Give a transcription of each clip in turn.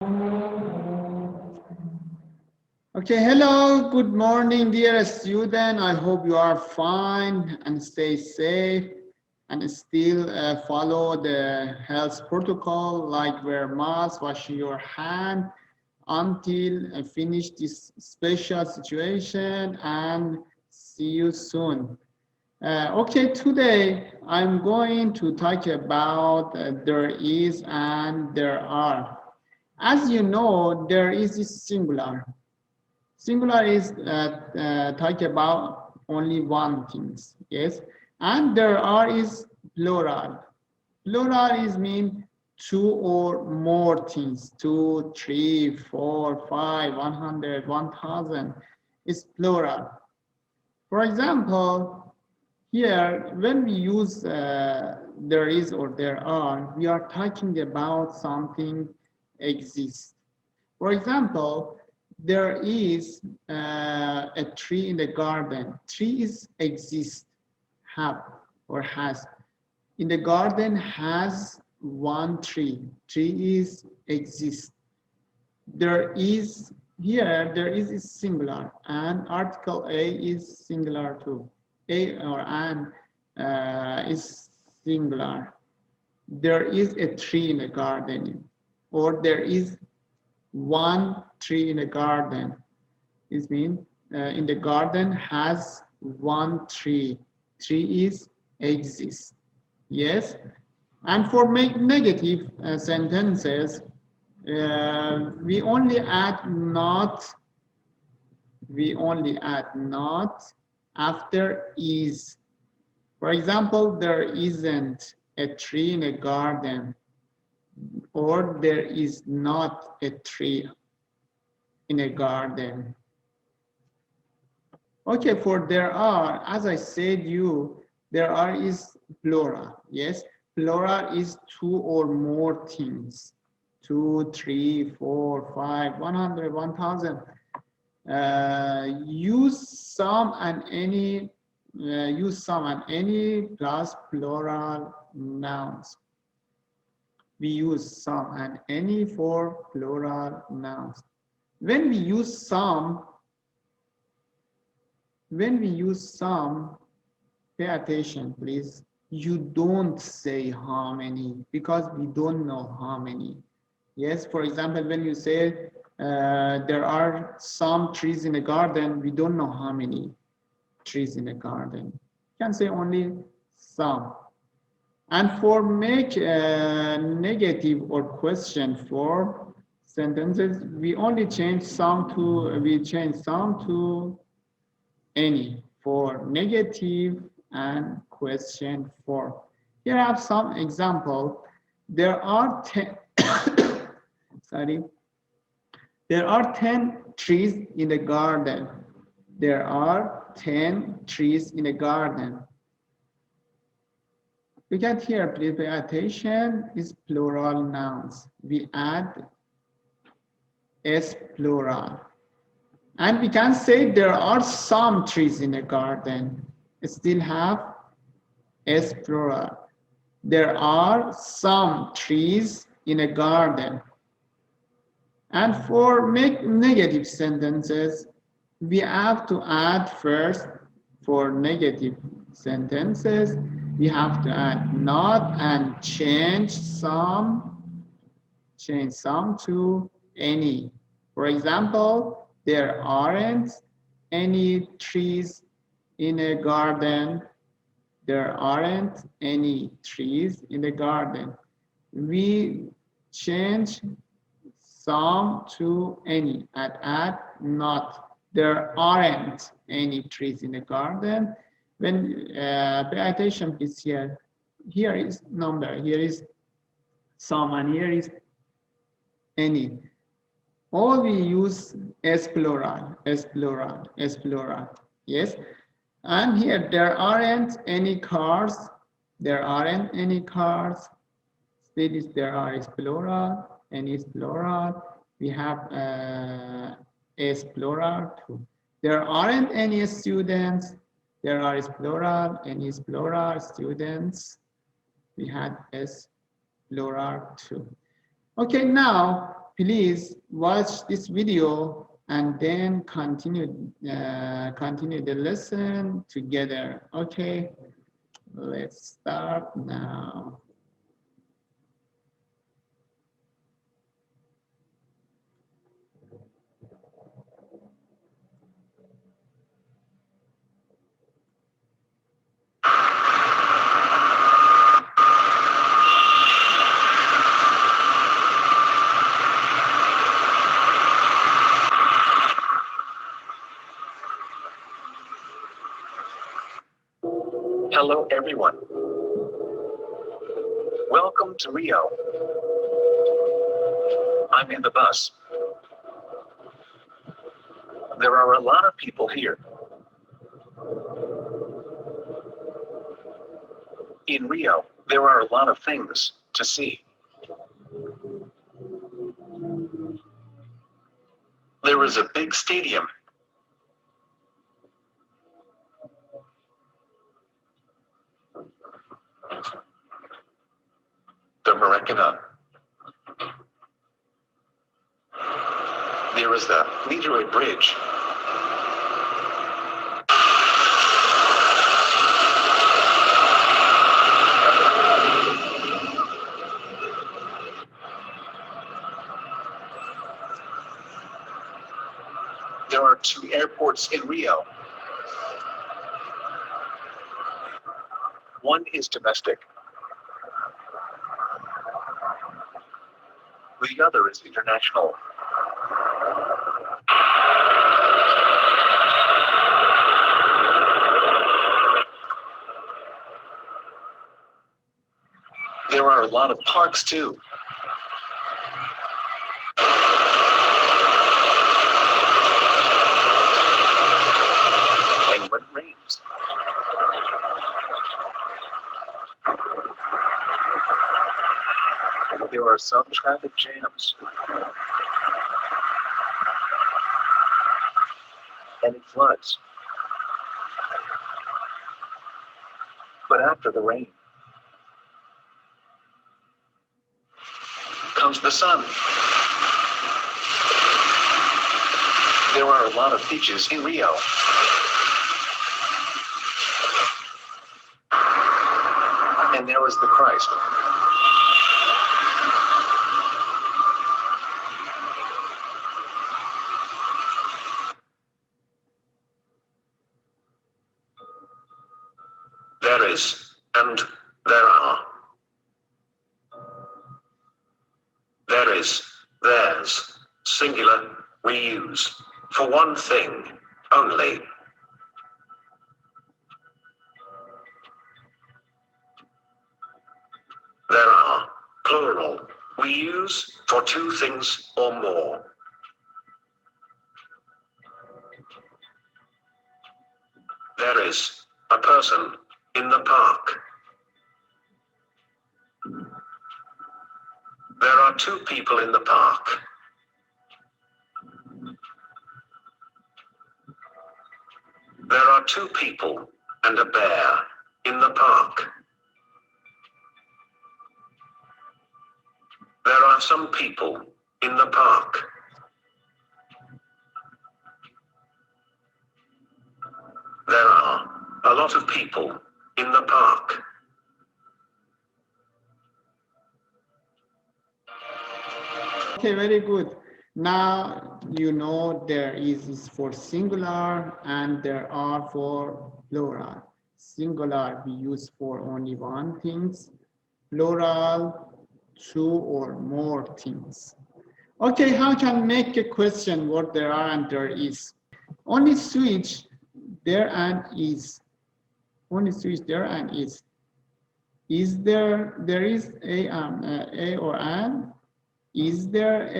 Okay, hello, good morning, dear student. I hope you are fine and stay safe and still follow the health protocol like wear mask, wash your hand until finish this special situation and see you soon. Okay, today I'm going to talk about there is and there are. As you know, there is this singular. Singular is talk about only one things, yes, and there are is plural. Plural is mean two or more things, two, three, four, five, 100, 1,000 is plural. For example, here when we use there is or there are, we are talking about something exists. For example, there is a tree in the garden. Tree is exist, have or has. In the garden has one tree. Tree is exist. There is here there is singular and article A is singular too. A or an is singular. There is a tree in the garden, or there is one tree in a garden. This means in the garden has one tree. Tree is exists. Yes. And for make negative sentences, we only add not. We only add not after is. For example, there isn't a tree in a garden, or there is not a tree in a garden. Okay, for there are, as I said you, there are is plural. Yes, plural is two or more things. Two, three, four, five, 100, 1,000. Use some and any. Use some and any plus plural nouns. We use some and any for plural nouns. When we use some, pay attention, please. You don't say how many because we don't know how many. Yes, for example, when you say there are some trees in a garden, we don't know how many trees in a garden. You can say only some. And for make negative or question for sentences, we only change some to any for negative and question for. Here I have some example. There are 10 sorry. There are 10 trees in the garden. There are 10 trees in a garden. Look at here, please pay attention, is plural nouns. We add S plural. And we can say there are some trees in a garden. Still have S plural. There are some trees in a garden. And for make negative sentences, we have to add first for negative sentences, we have to add not and change some to any. For example, there aren't any trees in a garden. There aren't any trees in the garden. We change some to any and add not. There aren't any trees in the garden. When pay attention, please here. Here is number. Here is some, and here is any. All we use S plural, S plural, S plural. Yes. And here there aren't any cars. There aren't any cars. Still is there are is plural, any is plural. We have S plural too. There aren't any students. There are is plural, any is plural, students. We had S plural too. Okay, now please watch this video and then continue the lesson together. Okay, let's start now. Hello everyone. Welcome to Rio. I'm in the bus. There are a lot of people here. In Rio, there are a lot of things to see. There is a big stadium. The Maracanã. There is the Niterói Bridge. There are 2 airports in Rio. One is domestic. The other is international. There are a lot of parks too. And when it rains, there are some traffic jams. And it floods. But after the rain comes the sun. There are a lot of beaches in Rio. And there is the Christ. There is, and there are. There is, there's, singular, we use, for one thing, only. There are, plural, we use, for 2 things or more. There is, a person, in the park. There are 2 people in the park. There are 2 people and a bear in the park. There are some people in the park. There are a lot of people in the park. Okay, very good. Now you know there is for singular and there are for plural. Singular we use for only one things. Plural, 2 or more things. Okay, how can make a question what there are and there is? Only switch there and is. Only switch there and is. Is there is a or an? Is there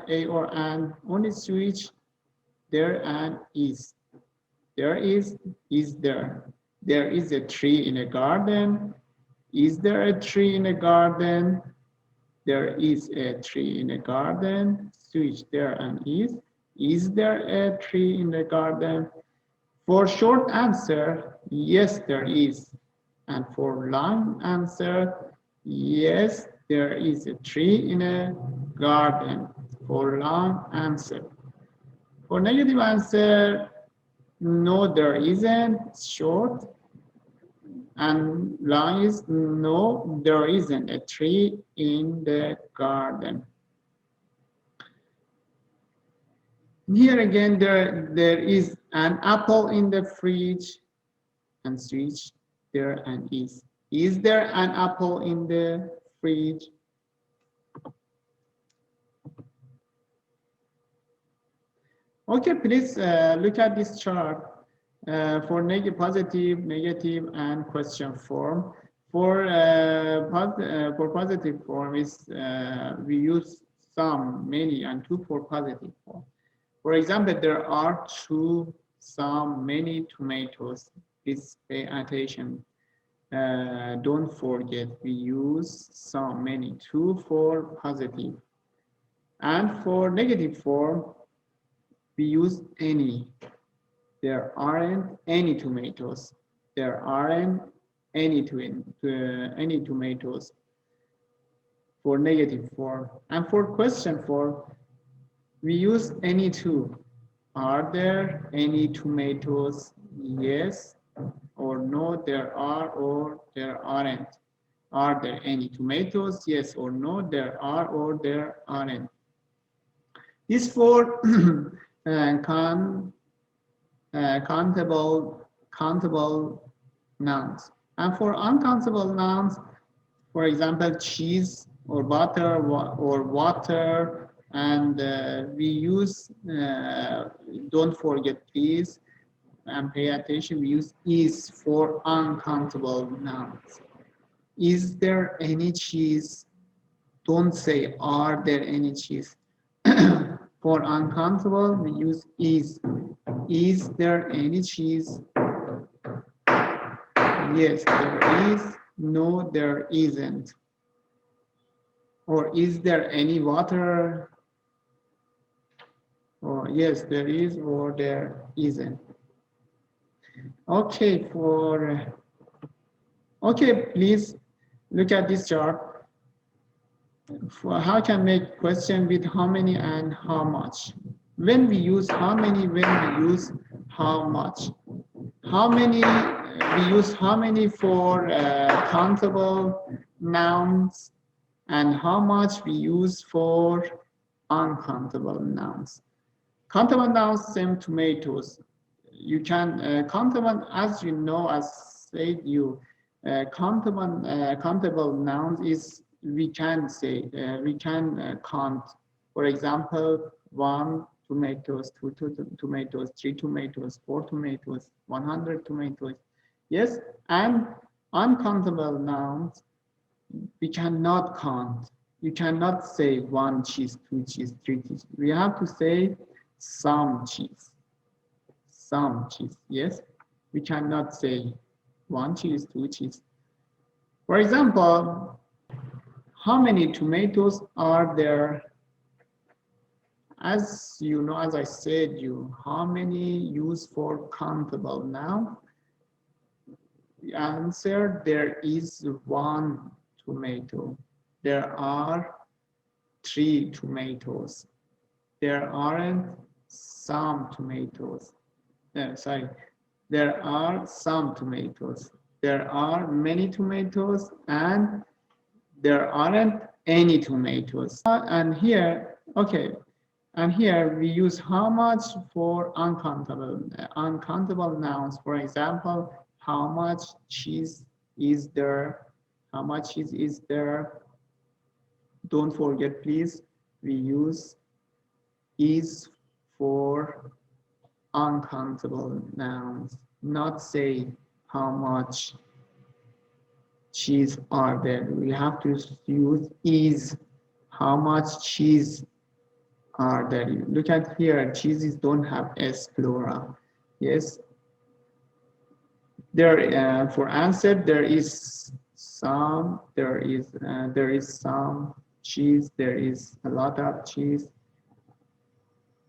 a or an? Only switch there and is. There is there. There is a tree in a garden. Is there a tree in a garden? There is a tree in a garden. Switch there and is. Is there a tree in the garden? For short answer, yes, there is. And for long answer, yes, there is a tree in a garden. For long answer. For negative answer, no, there isn't, short. And long is no, there isn't a tree in the garden. Here again, there is an apple in the fridge, and switch there and is. Is there an apple in the fridge? Okay, please look at this chart for positive, negative, and question form. For positive form is we use some, many, and two for positive form. For example, there are two, some, many tomatoes. Please pay attention. Don't forget, we use some, many, two for positive. And for negative form, we use any. There aren't any tomatoes. There aren't any tomatoes for negative form. And for question form, we use any two. Are there any tomatoes? Yes or no, there are or there aren't. Are there any tomatoes? Yes or no, there are or there aren't. These four countable nouns. And for uncountable nouns, for example, cheese or butter or water, and we use, don't forget please, and pay attention, we use is for uncountable nouns. Is there any cheese? Don't say, are there any cheese? For uncountable, we use is. Is there any cheese? Yes, there is. No, there isn't. Or is there any water? Or yes, there is or there isn't. Okay, please look at this chart. For how can make question with how many and how much? When we use how many, when we use how much. How many, we use how many for countable nouns, and how much we use for uncountable nouns. Countable nouns, same tomatoes. You can, countable, as you know, as said you, countable nouns is, we can say, we can count. For example, 1 tomatoes, 2 tomatoes, 3 tomatoes, 4 tomatoes, 100 tomatoes. Yes, and uncountable nouns, we cannot count. You cannot say 1 cheese, 2 cheese, 3 cheese. We have to say some cheese. Some cheese, yes. We cannot say 1 cheese, 2 cheese. For example, how many tomatoes are there? As you know, as I said you, how many used for countable noun? The answer, there is 1 tomato. There are 3 tomatoes. There aren't some tomatoes. Sorry, there are some tomatoes. There are many tomatoes, and there aren't any tomatoes. And here, okay, and here we use how much for uncountable nouns. For example, how much cheese is there? How much cheese is there? Don't forget, please, we use is for uncountable nouns, not say how much cheese are there. We have to use is. How much cheese are there? Look at here, cheeses don't have s plural. Yes, there for answer, there is some, there is some cheese, there is a lot of cheese,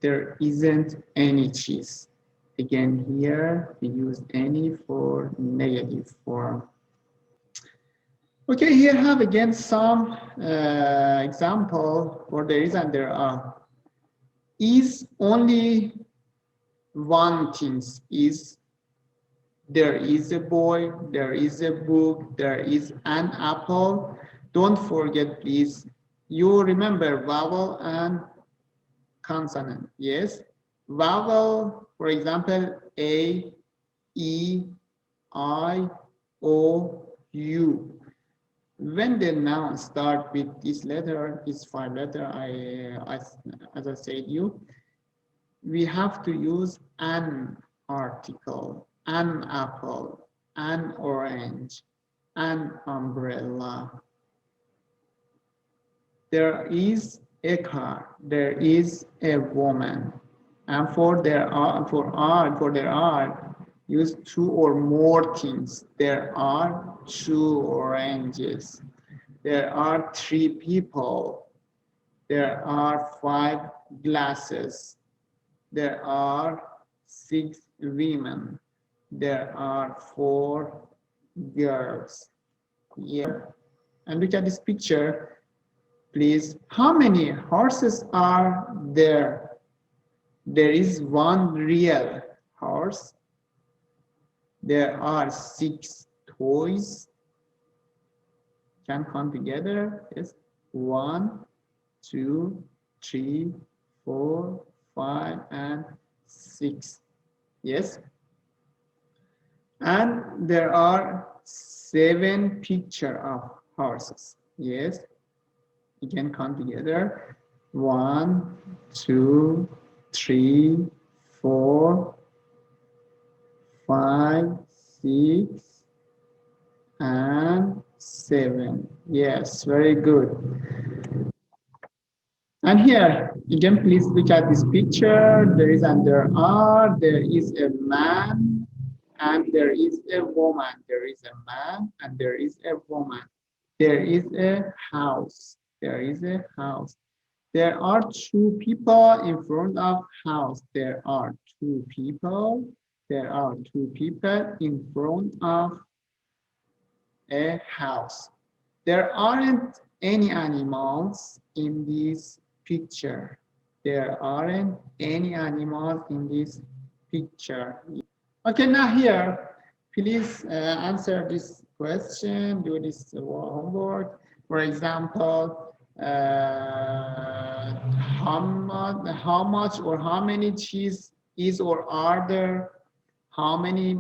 there isn't any cheese. Again, here we use any for negative form. Okay, here have again some example for there is and there are. is only one thing is there is a boy, there is a book, there is an apple. Don't forget, please. You remember vowel and consonant, yes? Vowel, for example, A, E, I, O, U. When the noun start with this letter, this five letter, as I said you, we have to use an article, an apple, an orange, an umbrella. There is a car, there is a woman. And for there are, use two or more things. There are two oranges. There are three people. There are five glasses. There are six women. There are four girls. Yeah. And look at this picture, please. How many horses are there? There is one real horse. There are six toys. Can count together. Yes. 1, 2, 3, 4, 5, and 6. Yes. And there are 7 pictures of horses. Yes. You can count together. 1, 2, 3, 4, 5, 6, and 7. Yes, very good. And here, again, please look at this picture. There is and there are, there is a man and there is a woman. There is a man and there is a woman. There is a house. There is a house. There are 2 people in front of house. There are 2 people. There are 2 people in front of a house. There aren't any animals in this picture. There aren't any animals in this picture. Okay, now here, please answer this question, do this homework. For example, how much or how many cheese is or are there? How many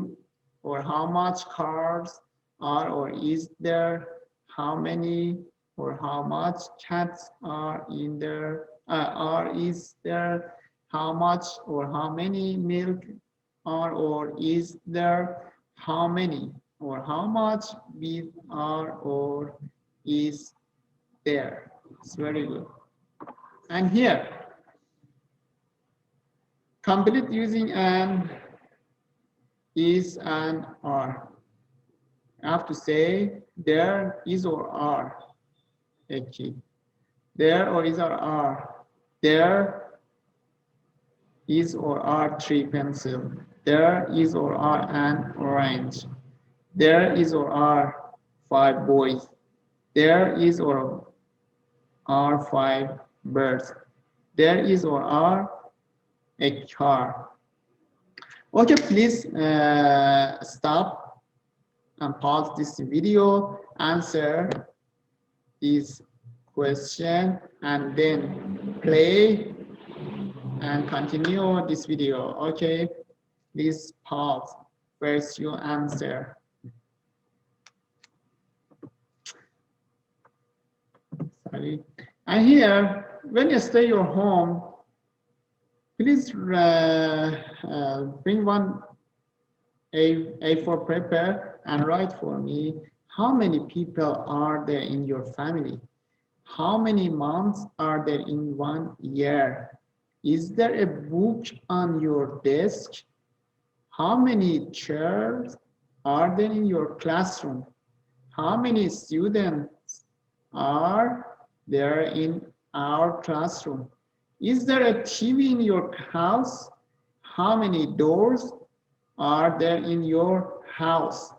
or how much cars are or is there? How many or how much cats are in there? Are is there? How much or how many milk are or is there? How many or how much beef are or is there? It's very good. And here, complete using an, is, and are. I have to say there is or are a key. There or is or are. There is or are 3 pencils. There is or are an orange. There is or are 5 boys. There is or are 5 birds. There is or are a car. Okay, please stop and pause this video, answer this question, and then play and continue this video. Okay, please pause. First, you answer. Sorry. And here, when you stay your home, please bring one A4 paper and write for me how many people are there in your family? How many months are there in 1 year? Is there a book on your desk? How many chairs are there in your classroom? How many students are there in our classroom? Is there a TV in your house? How many doors are there in your house?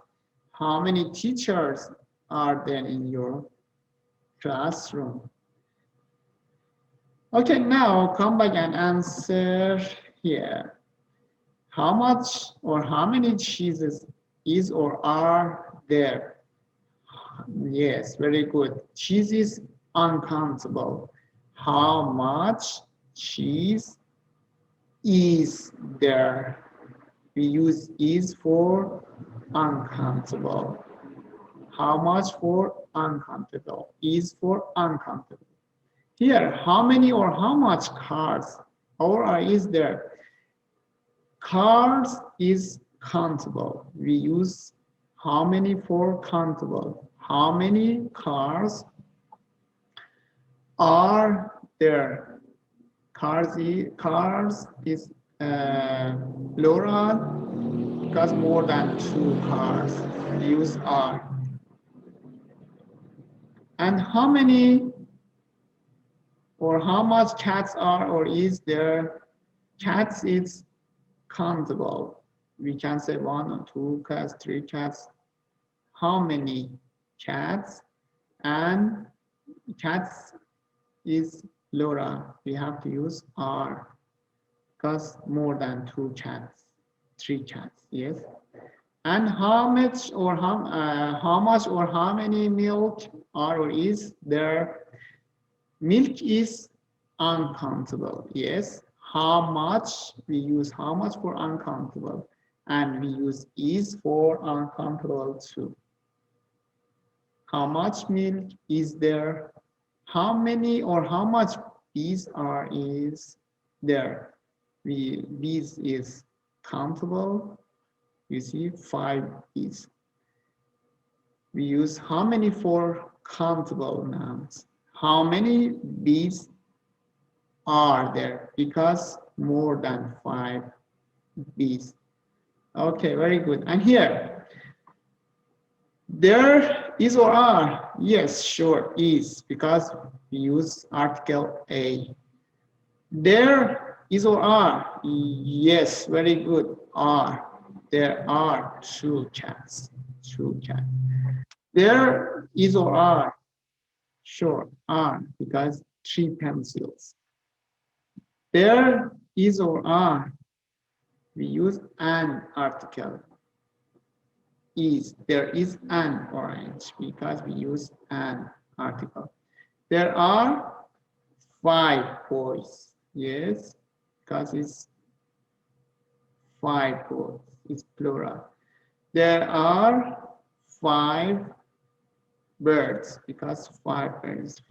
How many teachers are there in your classroom? Okay, now come back and answer here. How much or how many cheeses is or are there? Yes, very good. Cheese is uncountable. How much cheese is there? We use is for uncountable. How much for uncountable? Is for uncountable. Here, how many or how much cars or is there? Cars is countable. We use how many for countable. How many cars are there? Cars is plural because more than two cars. We use are. And how many or how much cats are or is there? Cats is countable. We can say one or two cats, three cats. How many cats? And cats is plural. We have to use are because more than two cats, three cats. Yes. And how much or how much or how many milk are or is there? Milk is uncountable. Yes. How much? We use how much for uncountable, and we use is for uncountable too. How much milk is there? How many or how much bees are is there? Bees is countable. You see, 5 bees. We use how many for countable nouns. How many bees are there? Because more than 5 bees. Okay, very good. And here, there is or are? Yes, sure, is, because we use article A. There is or are? Yes, very good, are. There are two cats, two cats. There is or are? Sure, are, because 3 pencils. There is or are? We use an article. Is, there is an orange, because we use an article. There are 5 boys. Yes, because it's 5 boys. It's plural. There are 5 birds because 5 birds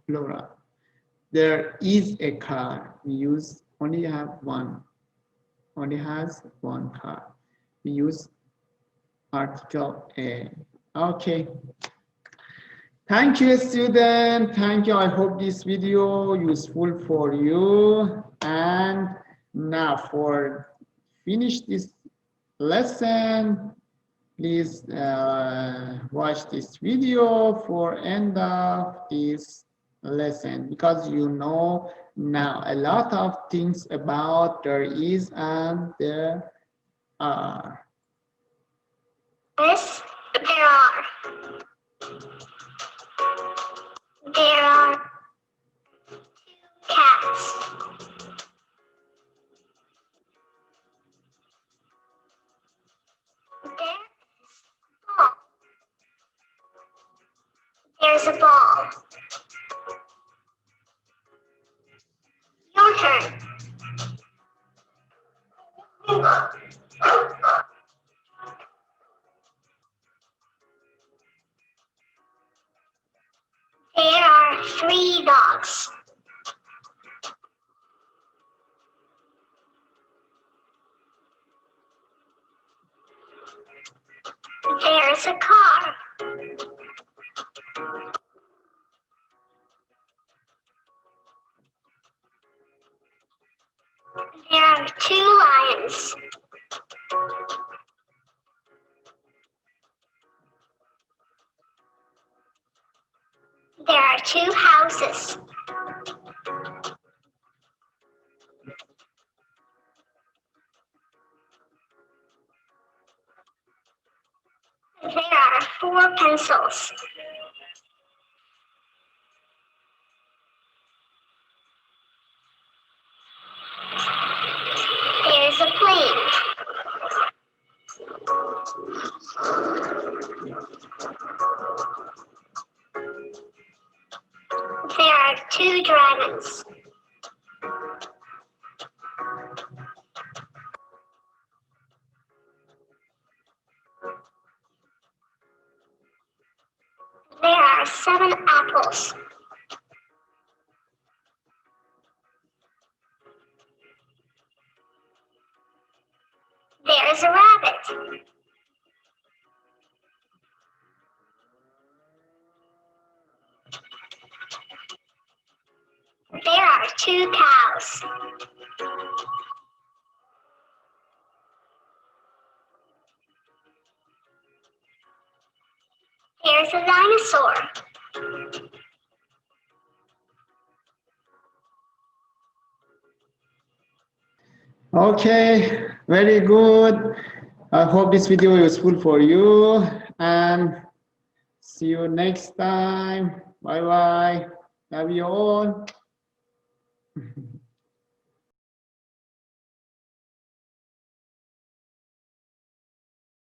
plural. There is a car. We use only have one. Only has one car. We use article A. Okay. Thank you, student. Thank you. I hope this video useful for you. And now for finish this lesson, please watch this video for end of this lesson, because you know now a lot of things about there is and there are. Yes, there are. There are cats. There's a ball. Your turn. There are 3 dogs. There's a car. There are 2 lions. There are 2 houses. There are 4 pencils. pencils. There's a rabbit. There are two cows. Here's a dinosaur. Okay, very good. I hope this video is useful for you and see you next time. Bye bye. Love you all.